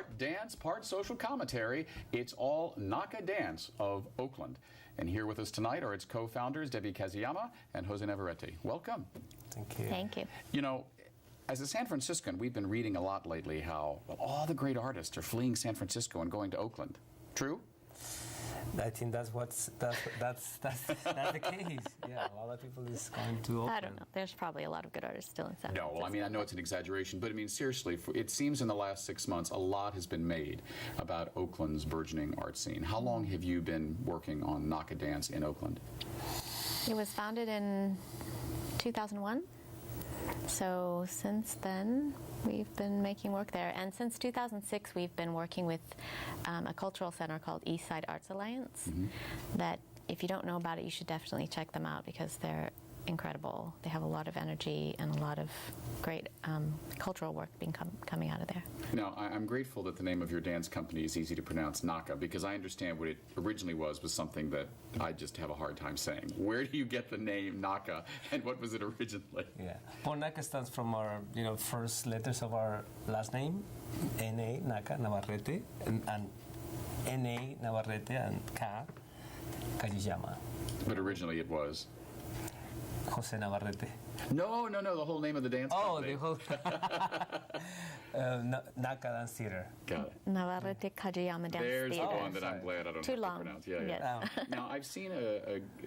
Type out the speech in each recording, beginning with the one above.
Part dance, part social commentary. It's all NAKA Dance of Oakland. And here with us tonight are its co-founders, Debby Kajiyama and Jose Navarette. Welcome. Thank you. Thank you. You know, as a San Franciscan, we've been reading a lot lately how all the great artists are fleeing San Francisco and going to Oakland. True? I think that's the case. Yeah, a lot of people is going to Oakland. I don't know. There's probably a lot of good artists still in San Francisco. No, well, I mean, I know it's an exaggeration, but I mean, seriously, it seems in the last 6 months a lot has been made about Oakland's burgeoning art scene. How long have you been working on NAKA Dance in Oakland? It was founded in 2001. So since then, we've been making work there. And since 2006, we've been working with a cultural center called East Side Arts Alliance. That, if you don't know about it, you should definitely check them out because they're incredible. They have a lot of energy and a lot of great cultural work coming out of there. Now, I'm grateful that the name of your dance company is easy to pronounce, NAKA, because I understand what it originally was something that I just have a hard time saying. Where do you get the name NAKA, and what was it originally? Yeah, well, NAKA stands from our first letters of our last name, N.A. NAKA, Navarette, and N.A. Navarette, and Ka, Kajiyama. But originally it was? Jose Navarette. No, the whole name of the dance company. The whole NAKA Dance Theater. Got it. Navarette Kajiyama Dance There's Theater. the one that I'm glad I don't Too have long. to pronounce. Yeah. Yes. Now, I've seen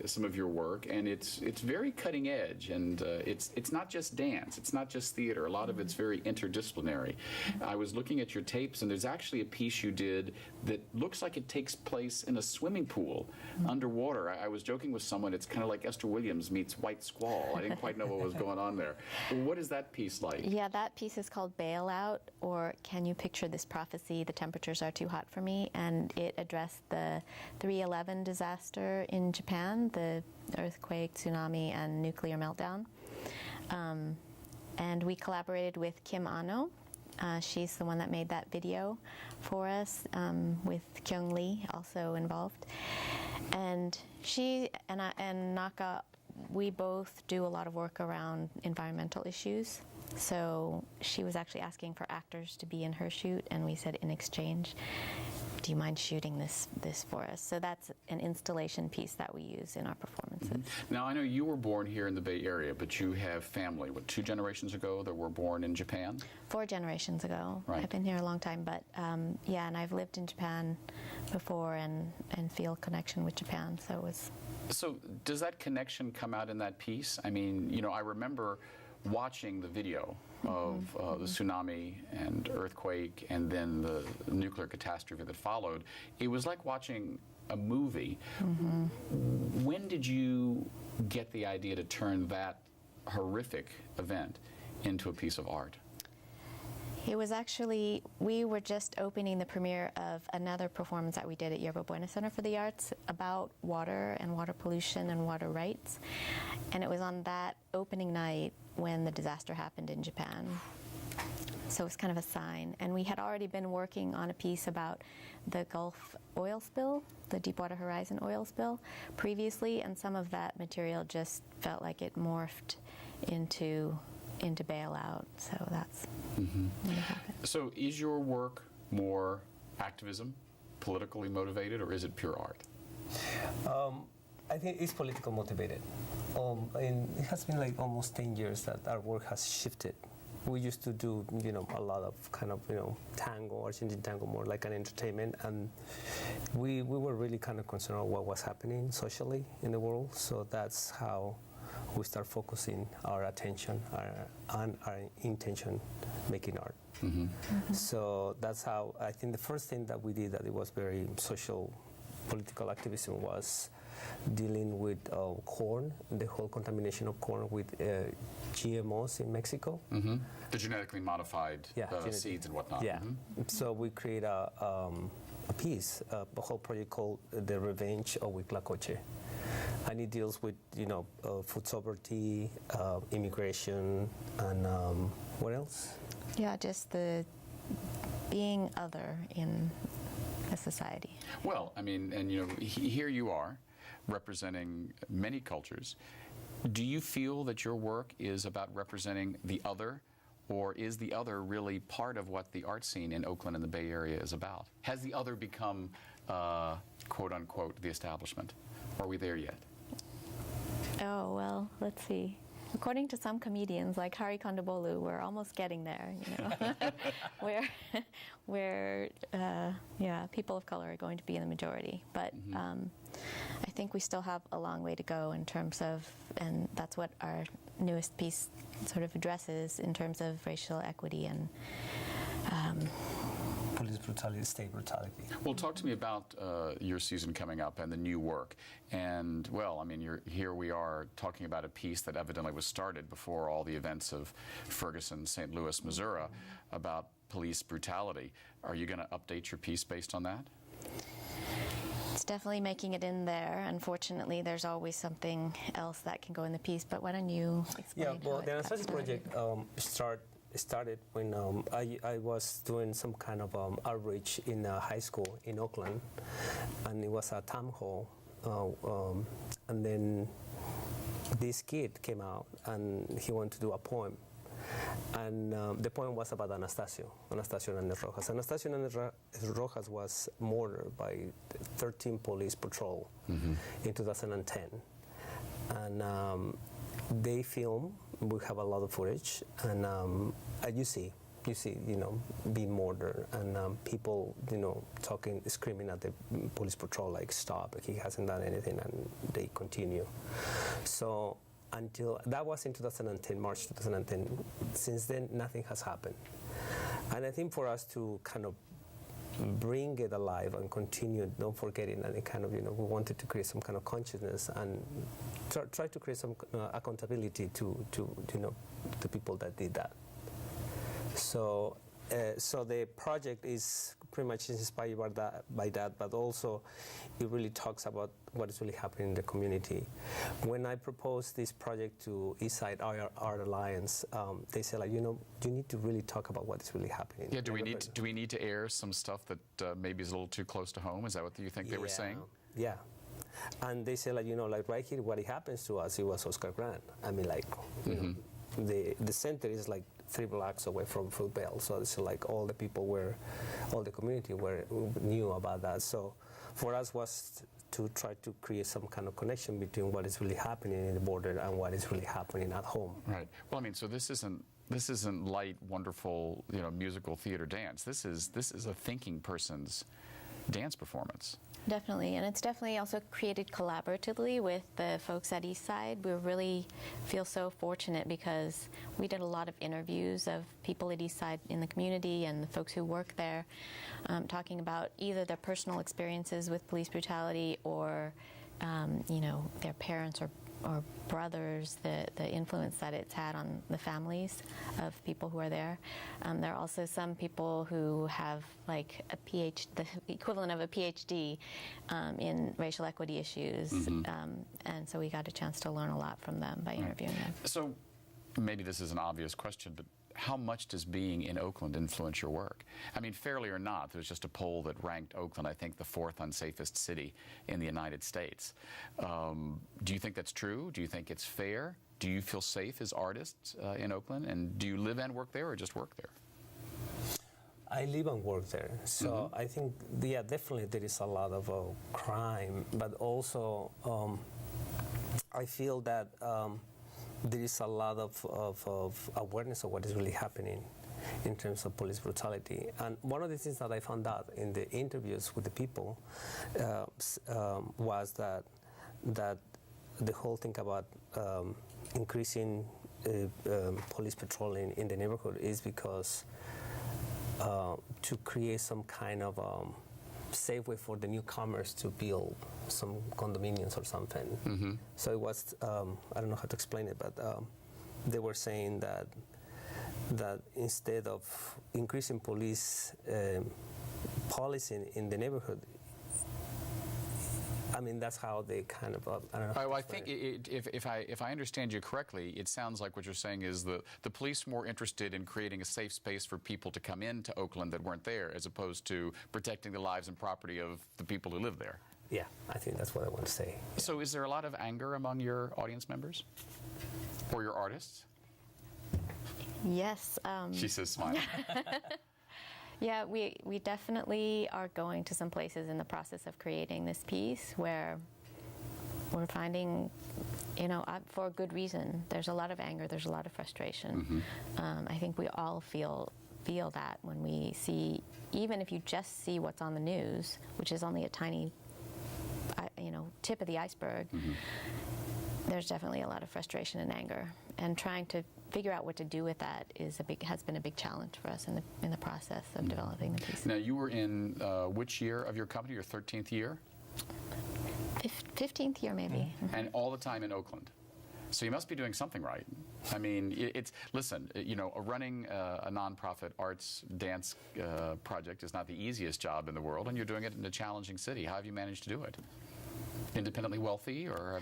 some of your work, and it's very cutting edge, and it's not just dance, it's not just theater. A lot of it's very interdisciplinary. I was looking at your tapes, and there's actually a piece you did that looks like it takes place in a swimming pool underwater. I was joking with someone, it's kind of like Esther Williams meets White Squall. I didn't quite know what was going on there. What is that piece like? Yeah, that piece is called Bailout, or Can You Picture This Prophecy? The Temperatures Are Too Hot for Me, and it addressed the 3/11 disaster in Japan, the earthquake, tsunami, and nuclear meltdown. And we collaborated with Kim Ano. She's the one that made that video for us, with Kyung Lee also involved. And she and NAKA, we both do a lot of work around environmental issues. So she was actually asking for actors to be in her shoot, and we said in exchange, do you mind shooting this for us? So that's an installation piece that we use in our performances. Now, I know you were born here in the Bay Area, but you have family, 2 generations ago that were born in Japan? 4 generations ago. Right. I've been here a long time, but yeah, and I've lived in Japan before and feel a connection with Japan, so it was... So does that connection come out in that piece? I mean, I remember watching the video of the tsunami and earthquake and then the nuclear catastrophe that followed. It was like watching a movie. When did you get the idea to turn that horrific event into a piece of art? It was actually, we were just opening the premiere of another performance that we did at Yerba Buena Center for the Arts about water and water pollution and water rights. And it was on that opening night when the disaster happened in Japan. So it's kind of a sign. And we had already been working on a piece about the Gulf oil spill, the Deepwater Horizon oil spill, previously, and some of that material just felt like it morphed into Bailout, so that's what happened. So is your work more activism, politically motivated, or is it pure art? I think it's political motivated. And it has been like almost 10 years that our work has shifted. We used to do, a lot of kind of, tango, Argentine tango, more like an entertainment, and we were really kind of concerned about what was happening socially in the world. So that's how we start focusing our attention and our intention making art. So that's how I think the first thing that we did that it was very social political activism was dealing with corn, the whole contamination of corn with GMOs in Mexico. The genetically modified seeds and whatnot. Yeah. So we create a piece, a whole project called The Revenge of Huitlacoche. And it deals with, food sovereignty, immigration, and what else? Yeah, just the being other in a society. Well, I mean, and here you are, representing many cultures. Do you feel that your work is about representing the other, or is the other really part of what the art scene in Oakland and the Bay Area is about? Has the other become, quote unquote, the establishment? Are we there yet? Oh, well, let's see. According to some comedians like Hari Kondabolu, we're almost getting there, you know, where people of color are going to be in the majority. But I think we still have a long way to go in terms of, and that's what our newest piece sort of addresses in terms of racial equity and Police brutality, state brutality. Well, talk to me about your season coming up and the new work. And, well, I mean, here we are talking about a piece that evidently was started before all the events of Ferguson, St. Louis, Missouri, about police brutality. Are you going to update your piece based on that? it's definitely making it in there. Unfortunately, there's always something else that can go in the piece. But why don't you explain? Yeah, well, how the it got Anastasia started? project started when I was doing some kind of outreach in high school in Oakland, and it was a town hall, and then this kid came out and he wanted to do a poem, and the poem was about Anastasio Hernandez Rojas. Anastasio Hernandez Rojas was murdered by 13 police patrol in 2010, and they film. We have a lot of footage, and you see, being murdered, and people, talking, screaming at the police patrol like, "Stop! He hasn't done anything," and they continue. So until that was in 2010, March 2010. Since then, nothing has happened, and I think for us to kind of bring it alive and continue, don't forget it, and it kind of, we wanted to create some kind of consciousness and try to create some accountability to the people that did that. So the project is pretty much inspired by that, but also it really talks about what is really happening in the community. When I proposed this project to Eastside Art Alliance, they said, you need to really talk about what is really happening. Yeah, do we need to air some stuff that maybe is a little too close to home? Is that what you think they were saying? Yeah. And they said, like right here, what happens to us, it was Oscar Grant. I mean, the center is like 3 blocks away from Fruitvale, so it's like all the community knew about that. So for us was to try to create some kind of connection between what is really happening in the border and what is really happening at home. Right. Well, I mean, so this isn't light, wonderful, musical theater dance. This is a thinking person's dance performance. Definitely, and it's definitely also created collaboratively with the folks at Eastside. We really feel so fortunate because we did a lot of interviews of people at Eastside in the community and the folks who work there, talking about either their personal experiences with police brutality or, their parents or brothers, the influence that it's had on the families of people who are there. There are also some people who have like the equivalent of a PhD in racial equity issues, and so we got a chance to learn a lot from them by interviewing them. So maybe this is an obvious question, but how much does being in Oakland influence your work? I mean, fairly or not, there's just a poll that ranked Oakland, I think, the 4th unsafest city in the United States. Do you think that's true? Do you think it's fair? Do you feel safe as artists in Oakland? And do you live and work there or just work there? I live and work there, so I think, definitely there is a lot of crime, but also I feel that there is a lot of awareness of what is really happening in terms of police brutality. And one of the things that I found out in the interviews with the people was that the whole thing about increasing police patrolling in the neighborhood is because to create some kind of safe way for the newcomers to build some condominiums or something. So it was, I don't know how to explain it, but they were saying that instead of increasing police policing in the neighborhood, I mean, that's how they kind of, I don't know. I think if I understand you correctly, it sounds like what you're saying is the police more interested in creating a safe space for people to come into Oakland that weren't there, as opposed to protecting the lives and property of the people who live there. Yeah, I think that's what I want to say. So is there a lot of anger among your audience members or your artists? Yes. She says, smiling. Yeah, we definitely are going to some places in the process of creating this piece where we're finding, for a good reason, there's a lot of anger, there's a lot of frustration. I think we all feel that when we see, even if you just see what's on the news, which is only a tiny, tip of the iceberg, there's definitely a lot of frustration and anger. And trying to figure out what to do with that has been a big challenge for us in the process of developing the piece. Now, you were in which year of your company, your 13th year? 15th year, maybe. And all the time in Oakland. So you must be doing something right. I mean, listen, running a nonprofit arts dance project is not the easiest job in the world, and you're doing it in a challenging city. How have you managed to do it? Independently wealthy, or,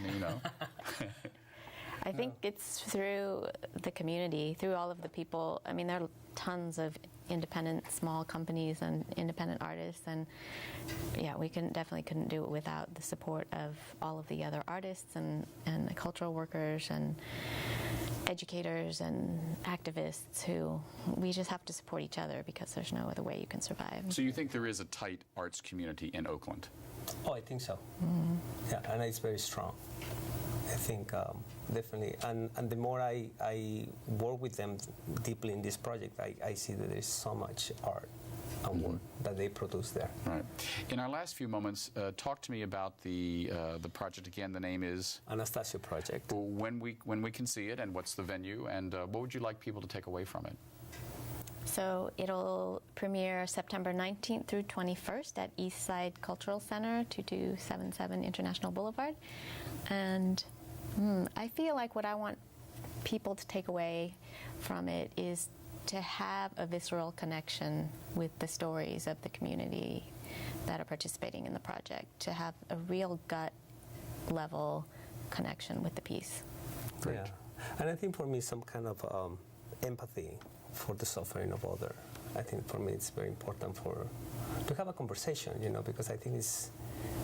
I think it's through the community, through all of the people. I mean, there are tons of independent small companies and independent artists, and yeah, we definitely couldn't do it without the support of all of the other artists and the cultural workers and educators and activists who we just have to support each other because there's no other way you can survive. So you think there is a tight arts community in Oakland? Oh, I think so. Yeah, and it's very strong. I think definitely, and the more I work with them deeply in this project, I see that there's so much art and work that they produce there. Right. In our last few moments, talk to me about the project again. The name is Anastasio Project. When we can see it, and what's the venue, and what would you like people to take away from it? So it'll premiere September 19th through 21st at Eastside Cultural Center, 2277 International Boulevard. And I feel like what I want people to take away from it is to have a visceral connection with the stories of the community that are participating in the project, to have a real gut level connection with the piece. Great. Yeah, and I think for me some kind of empathy for the suffering of others. I think for me it's very important to have a conversation, because I think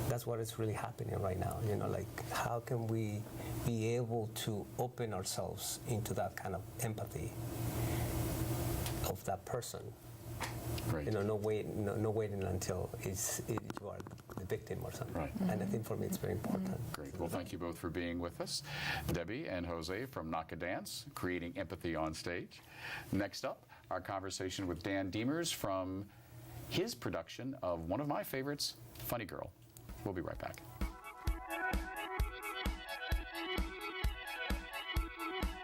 that's what is really happening right now. Like how can we be able to open ourselves into that kind of empathy of that person? Great. No waiting until you are the victim or something. Right. And I think for me it's very important. Great. Well, thank you both for being with us. Debby and Jose from NAKA Dance, creating empathy on stage. Next up, our conversation with Dan Diemers from his production of one of my favorites, Funny Girl. We'll be right back.